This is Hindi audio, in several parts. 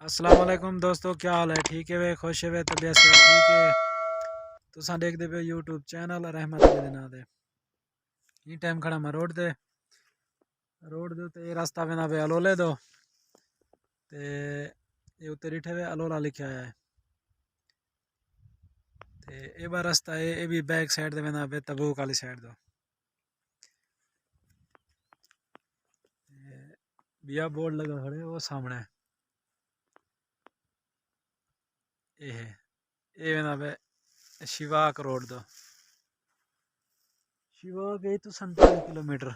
अस्सलाम वालेकुम दोस्तों, क्या हाल है? ठीक है वे, खुश है वे, तबीयत से ठीक है। तुसां देखदे पे यूट्यूब चैनल रहमत अली दे नां दे। ई टाइम खड़ा मैं रोड दे उत्ते रास्ता वेंदा पे अलोले दो ते ये उत्ते डिठे वे अलोला लिखा है ते ए बा रास्ता है, ये भी बैक साइड दे वेंदा पे तबूक वाली साइड दो। बिया बोर्ड लगा खड़े वो सामने ये है, ये वेंदा पे शिवाक रोड दो। शिवाक गई तो 47 किलोमीटर।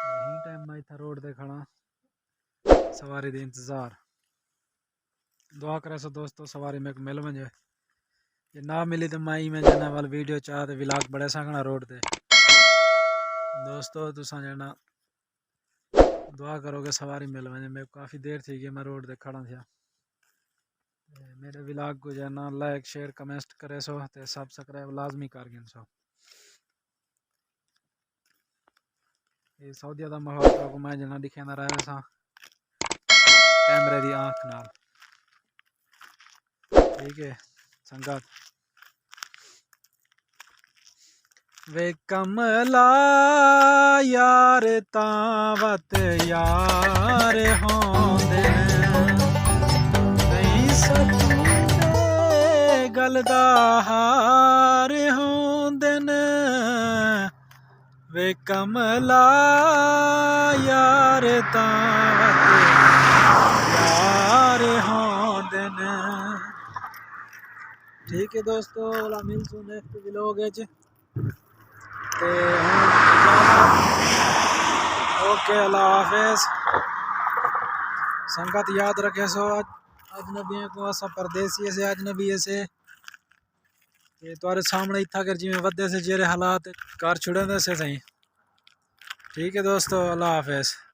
यही टाइम मैं इतना रोड दे खड़ा सवारी दे इंतजार। दुआ करे सो दोस्तों सवारी में मिल वजे, जे ना मिली तो मैं में जना वाल वीडियो चाह ते विलाग बड़े सकना रोड ते। दोस्तों तुसा जना दुआ करोगे सवारी मिल वजे। मैं काफ़ी देर थी गई मैं रोड ते खड़ा था। मेरे विलाग को जना लाइक शेयर कमेंट करे सो ते सब्सक्राइब लाजमी कर गिन सो। ये सऊदिया का माहौल को मैं जना दिखेंदा रहा सा कैमरे दी आँख नाल। ठीक है संगत वे कमला यार तावत यार होंदे नहीं सच्चे गल दा हार होंदे वे कमला यार तावत यार होंदे। ठीक है दोस्तों, मिलसूं नेक्स्ट व्लॉग च ते ओके अल्लाह हाफिज। संगत याद रखे सो अजनबियों को असा परदेसी से अजनबी से तुम्हारे सामने इतना कर जिमें वदे से जेरे हालात कर छुड़े से सही। ठीक है दोस्तों, अल्लाह हाफिज।